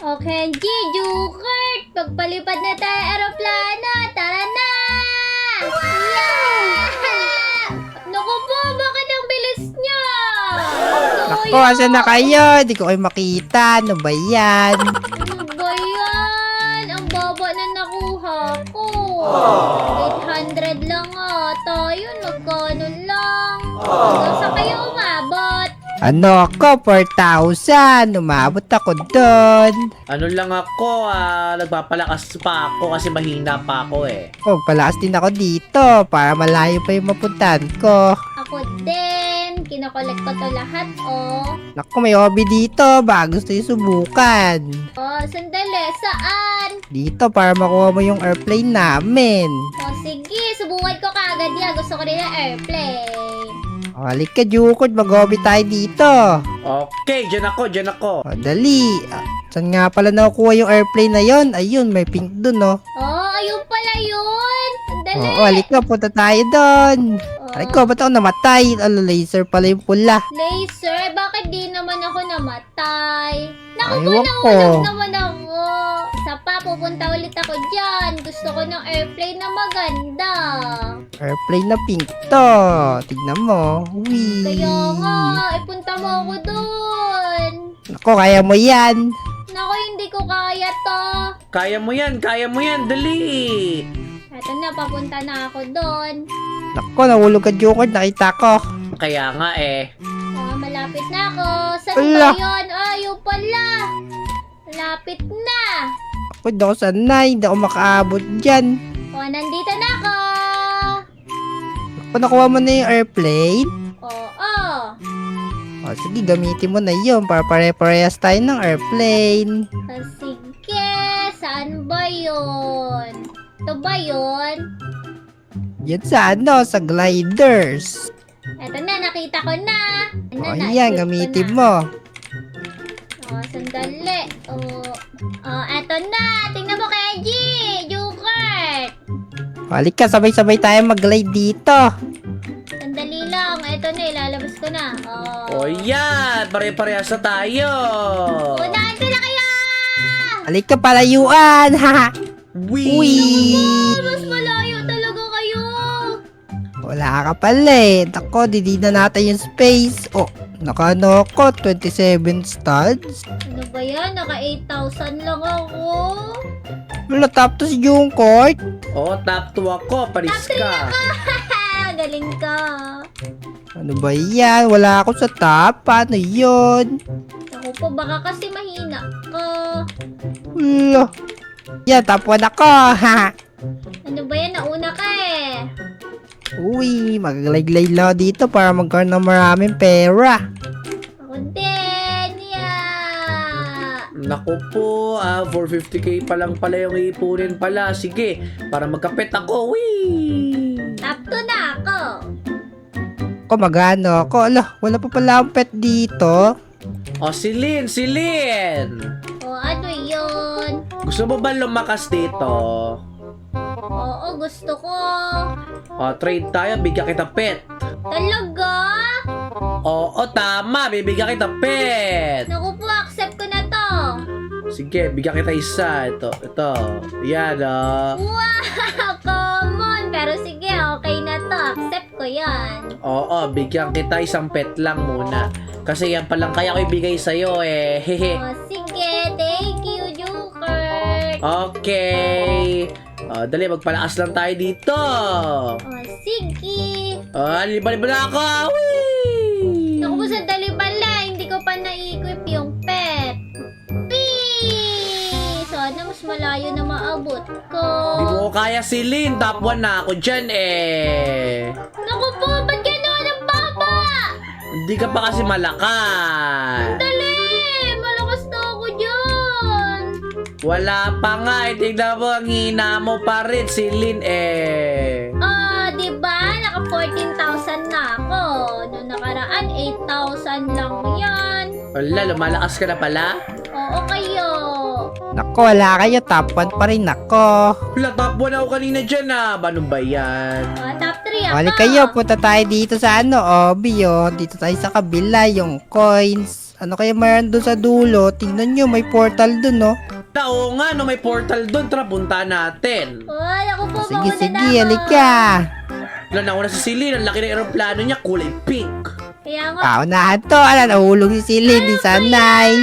Okay, G, Jukert! Pagpalipad na tayo aeroplano! Tara na! Yeah! Naku po, bakit ang bilis niya? Nako, asan na kayo? Di ko kayo makita. Ano ba yan? Ano ba yan? Ang baba na nakuha ko. 800 lang ata. Yun, magkano lang? Hanggang sa kayo umabot? Ano ako? 4,000. Umabot ako doon. Ano lang ako, nagpapalakas pa ako kasi mahina pa ako eh. Oh, palakas din ako dito para malayo pa yung mapuntahan ko. Ako din. Kinokolekt ko to lahat, oh. Naku, may hobby dito. Baka gusto yung subukan. Oh, sandali. Saan? Dito para makuha mo yung airplane namin. Oh, sige. Subukan ko kaagad yan. Gusto ko rin ng airplane. O, halik ka, Jukot. Mag-hobby tayo dito. Okay, dyan ako. O, dali. Saan nga pala nakukuha yung airplane na yon? Ayun, may pink dun, oh. Oh, ayun pala yun. Sandali. Oo, halik ka. Punta tayo doon. Oh, Ay ko, ba't ako namatay? Laser pala yung pula. laser, bakit di naman ako namatay? Naku po, Ayaw ko. nahulog naman ako. Sa pa, pupunta ulit ako dyan. Gusto ko ng airplane na maganda. Airplane na pink to. Tignan mo. Wee. Kaya nga, ipunta mo ako dun. Ako, kaya mo yan. Naku, hindi ko kaya to. Kaya mo yan, dali. Eto na, papunta na ako dun. Ako, nahulog ka, Jukot. Nakita ko. Kaya nga eh. Oh, malapit na ako. Saan Ala. ba yun? Ayaw pala. Malapit na. Ako, hindi ako sanay. Hindi ako makaabot dyan. Oh, nandito na ako. Ako, nakuha mo na yung airplane. Oo. O, sige, gamitin mo na yun para pare-parehas tayo ng airplane. Ah, sige, saan ba yun? Ito ba yun? Yan sa ano, sa gliders. Eto na, nakita ko na. O, na, yan, shoot ko gamitin na. mo. Sandali. Eto na. Tingnan mo kay G. Jukert. Balik ka, sabay-sabay tayo mag-glide dito. Sandali lang. Eto na, ilalabas ko na. O yan, pare-parehas na tayo. Unahan ko na kaya! Balik ka, palayuan. Haha. Wee! Mas malayo talaga kayo. Wala ka pala eh. Ako, di na natin yung space. Oh, naka-ano ako, 27 studs. Ano ba yan? Naka 8,000 lang ako. Wala, top to si Jungkook. O, top 2 ako, paris ka. Galing ka. Ano ba yan? Wala ako sa top. Paano yun? Ako po, baka kasi mahina ka. Wala. Yan, top 1 ako. Haha. Ano ba yan? Nauna ka eh. Uy, mag-glide lang dito para magkaroon ng maraming pera. Ako din. Yeah. Naku po, 450k pa lang pala yung ipunin pala. Sige, para magkapit ako. Wee! Top 2 na ako. Ako, magano ako. Ala, wala pa pala ang pet dito. O, si Lynn! O ano yun? Gusto mo ba lumakas dito? Oo, gusto ko. O, trade tayo, bigyan kita pet. Talaga? Oo, tama, bibigyan kita pet. Naku po, accept ko na to. Sige, bigyan kita isa. Ito. Yan, Wow, common. Pero sige, okay na to. Accept ko yan. Oo, bigyan kita isang pet lang muna. Kasi yan palang kaya ko ibigay sa'yo eh. Hehe. O sige, thank you, Jukert. Okay. Dali, magpalakas lang tayo dito. O sige. Liban na ako. Whee! Naku po, sandali pala. Hindi ko pa na-equip yung pet. Whee! Sana mas malayo na maabot ko. Di mo kaya si Lynn. Top 1 na ako dyan eh. Naku po, ba't gano'n ang baba? Hindi ka pa kasi malakas. Dali! Malakas na ako dyan. Wala pa nga. Tignan mo ang hina mo pa rin si Lynn eh. Diba? Naka 14,000 na ako. Noong nakaraan, 8,000 lang yan. Wala, lumalakas ka na pala. Oo kayo. Nako, wala kayo. Top 1 pa rin ako. Wala, top 1 ako kanina dyan ah. Paano ba yan? Top 3 ako. Balik kayo. Punta tayo dito sa ano, Obi, oh. Dito tayo sa kabila. Yung coins. Ano kaya mayroon doon sa dulo? Tingnan nyo, may portal doon, no? Oo nga, no, may portal doon. Tara, punta natin. Uy, ako po, Sige, mauna sige, na ako. halika. Wala na una si Celine. Ang laki ng aeroplano niya, kulay pink. Kaya nga, Paunahan to. Ala, nahulog si Celine, di sanay.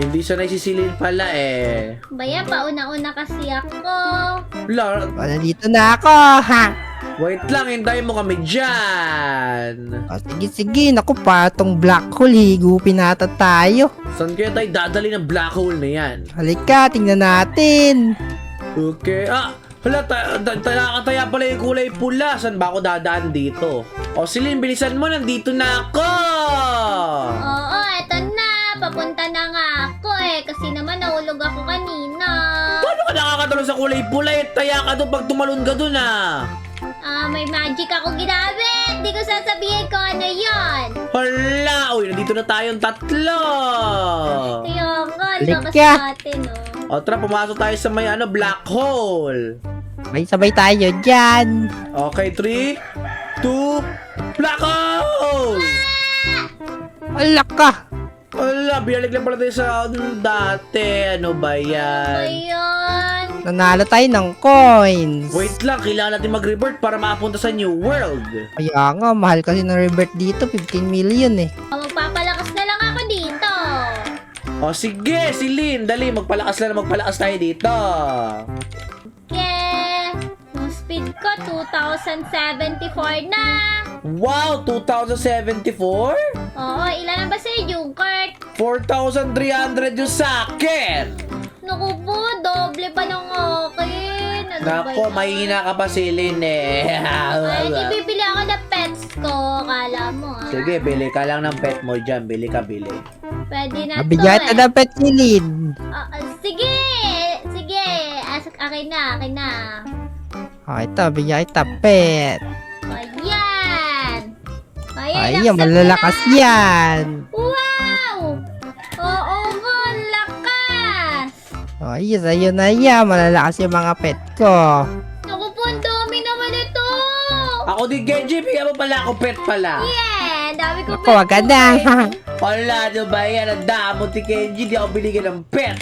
Hindi sanay si Celine pala eh. Baya, pauna-una kasi ako. Wala, Wala, dito na ako, ha? wait lang, hintayin mo kami dyan. Sige, sige. Naku, patong black hole. Higupin nata tayo. Saan kaya tayo dadali ng black hole na yan? Halika, tingnan natin. Okay, hala, nakakataya pala yung kulay pula. Saan ba ako dadaan dito? O, Celine, bilisan mo, nandito na ako! Oo, eto na. Papunta na nga ako eh. Kasi naman nahulog ako kanina. Paano ka nakakatulong sa kulay pula? Taya ka doon pag tumalon ka doon May magic ako ginamit. Di ko sasabihin ko ano yon. Hala! Uy, nandito na tayong tatlo! Kaya nga, Halika. lakas natin oh. O, tara, pumasok tayo sa may black hole. May sabay tayo dyan. Okay, 3, 2, black hole! Ala ka. Hala, binalik lang pala tayo sa dati. Ano ba yan? Ayan. Nanalo tayo ng coins. Wait lang, kailangan natin mag-revert para makapunta sa New World. Kaya nga, mahal kasi ng revert dito. 15 million eh. Magpapalakas na lang ako dito. O sige, Celine, dali, magpalakas tayo dito. Okay. Yung speed ko, 2,074 na. Wow, 2074? Oo, ilan na ba sa'yo, Junkert? 4,300 yung sa akin. Naku po, doble pa ng akin. Ano ba Nako, yan? mahina ka pa, Celine eh. Ay, ibibili ako ng pets ko. Kala mo Sige, bili ka lang ng pet mo dyan. Bili ka, bili. Pwede na Mabigyan to ka na pet Celine. Sige! Sige! Akin na. Oh, ito, bigyan kita pet. Ayan! Ay, accept malalakas ko na. yan. Wow! Oo nga, lakas! Ay, sa'yo na yan. Malalakas yung mga pet ko. Naku po, ang dami naman ito! Ako din, Genji. Bigyan mo pala ako pet pala. Yeah! Ang dami ko Ako, wag ka na. Wala, ano ba yan? Ang damo ti Genji. Di ako binigyan ng pet.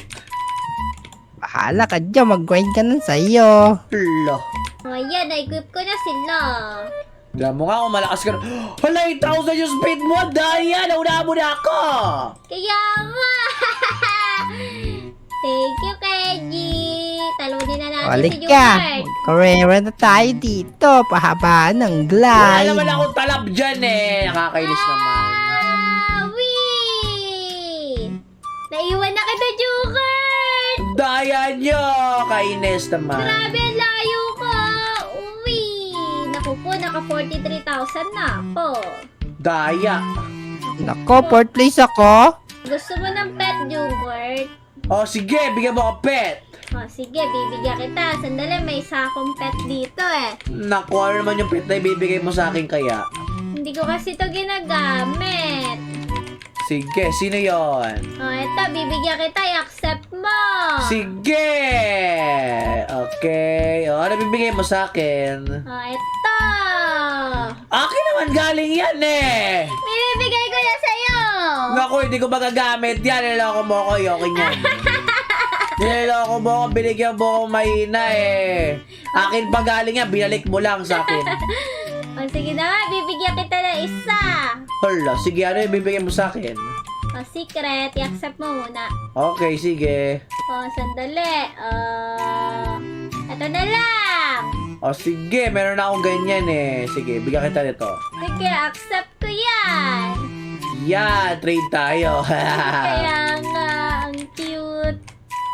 Bahala ka dyan. Mag-grind ka na sa'yo. Hala. Ayan, na-equip ko na sila. Alam mo nga kung malakas ka na. Hala, 8,000 yung speed mo. Daya, nauna mo na ako. Kaya nga! Thank you, Kenji! Talunin na natin Balik si ka. Jungard. Karera na tayo dito. Pahabaan ng Wala glide. naman akong talab dyan eh. Nakakainis naman. Wee! Naiwan na kita, Jungard! Daya nyo. Kainis naman. Grabe, ang layo ko! Wee! Naku po, naka 43,000 na ako. Daya. Nako, fourth place ako. Gusto mo ng pet, Jungard? O sige, bigyan mo ako pet. O, sige, bibigyan kita. Sandali, may isa akong pet dito eh. Naku, ano naman yung pet na ibibigay mo sa akin kaya? Hindi ko kasi ito ginagamit. Sige, sino yon? O, eto, bibigyan kita. I-accept mo. Sige! Okay. O, ano bibigay mo sa akin? O, eto. Akin naman galing yan eh! Bibigay ko na sa'yo. Naku, hindi ko magagamit yan. Niloko mo ako, yokin yan. Niloko mo ako, binigyan mo ako mahina eh. Akin pa galing yan, binalik mo lang sa akin. O, sige na nga, bibigyan kita ng isa. Hala, sige, ano yung bibigyan mo sa akin? O, secret. I-accept mo muna. Okay, sige. O, sandali. Eto na lang. O sige, meron na akong ganyan eh. Sige, bigyan kita nito. Sige, accept ko yan. Yan, trade tayo. Kaya nga, ang cute.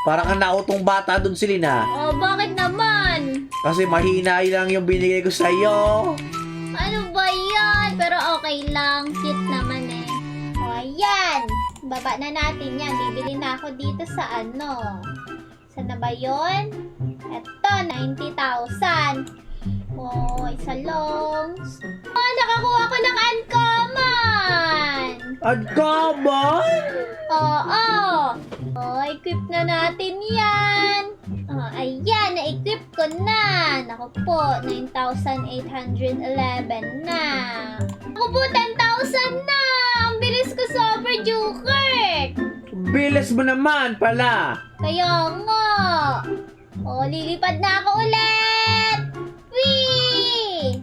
Parang kang nautong bata dun Celine. O, bakit naman? Kasi mahina lang yung binigay ko sa'yo. Ano ba yan? Pero okay lang. Cute naman eh. O, ayan. Baba na natin yan. Bibili na ako dito sa ano. Saan na ba yun? Eto, 90,000. Oh, isa lang. Oh, nakakuha ko ng uncommon. Uncommon? Oo. Oh, equip na natin yan. Oh, ayan, na-equip ko na. Naku po, 9,811 na. Naku po, 10,000 na. Ang bilis ko, Super Joker. Bilis mo naman pala. Kaya nga. Oh, lilipad na ako ulit. Whee!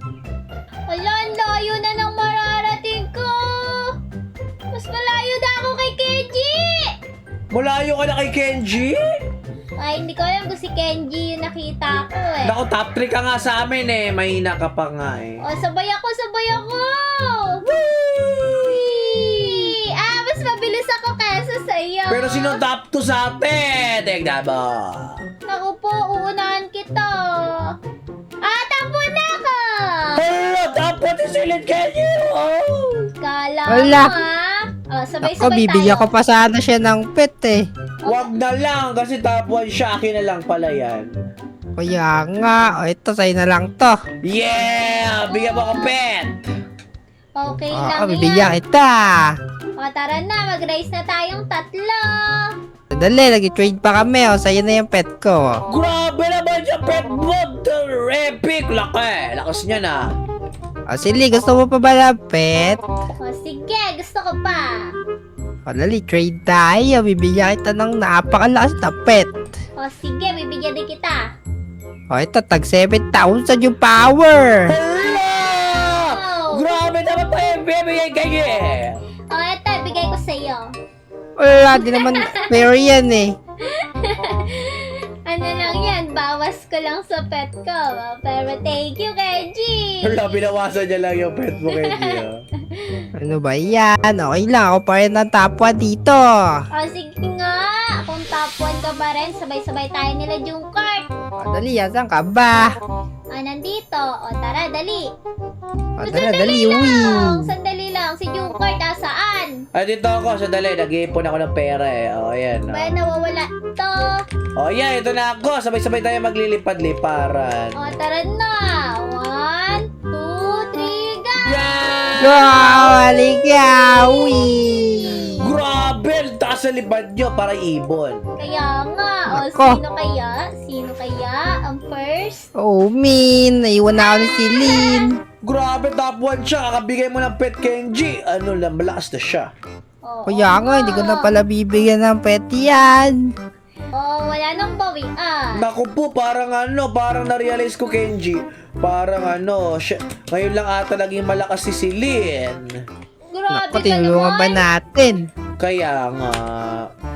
Ala, ang layo na ng mararating ko. Mas malayo na ako kay Kenji. Malayo ka na kay Kenji? Ay, hindi ko alam kung si Kenji yung nakita ko eh. Naku, top 3 ka nga sa amin eh. Mahina ka pa nga eh. Oh, sabay ako, sabay ako. Whee! Ah, mas mabilis ako kesa sa iyo. Pero sino top 2 sa atin? Tignan mo. Ako po, uunahan kita. Ah, tapo na ako. Hello, top 1 si Silent Kenji. Oh. Kala Wala. mo ah. Oh, Ako, sabay-sabay bibigyan ko tayo. pa sana siya ng pet eh. Wag na lang kasi top 1 siya. Akin na lang pala yan. Kaya nga, o ito, sa'yo na lang to. Yeah! Bigyan mo ako pet! Okay Oo, lang bibigyan yan. kita. O, tara na, mag-race na tayong tatlo. Dali, nag-trade pa kami, o, sa'yo na yung pet ko. Grabe naman yung pet mo! Epic! Laki! Lakas niya na. O, Silly, gusto mo pa ba ng pet? O, sige, gusto ko pa. O, dali, trade tayo. Bibigyan kita ng napakalakas na pet. O, sige, bibigyan din kita. O, ito, tag 7,000 yung power. Hala! Wow! Grabe naman pa yung bibigay kayo eh! O, eto, bigay ko sa'yo. Wala, di naman fair yan eh. Ano lang yan, bawas ko lang sa pet ko. Pero thank you, Kenji. Hala, binawasan niya lang yung pet mo Kenji. Ano ba yan? Okay lang, ako pa rin ang top 1 dito. O, sige nga. Kung top 1 ka pa rin, sabay-sabay tayo nila Jungkart. O, dali, asan ka ba? O, nandito. O, tara, dali. O, tara, dali, uwi. Sandali lang. Si Jungkart, saan? Ay, dito ako. Sandali, nag-iipon ako ng pera eh. O, ayan. Ba, nawawala to. O, yan. Ito na ako. Sabay-sabay tayo maglilipad-liparan. O, tara na. 1, 2, 3, go! Yan! Wow, halika, uwi. Grabe! Ang taas sa lipad nyo para ibon. Kaya nga. O, Nako. sino kaya? Sino kaya ang first? Oh, Min, naiwan na ako ni Celine. Grabe, top 1 siya. Kakabigay mo ng pet Kenji. Ano lang, malakas na siya. O, Kaya nga, hindi ko na pala bibigyan ng pet yan. O, wala nang bawian. Naku po, parang na-realize ko Kenji. Parang ngayon lang ata naging malakas si Celine. Grabe Naku, ka tinulungan ba naman. natin? Kaya nga,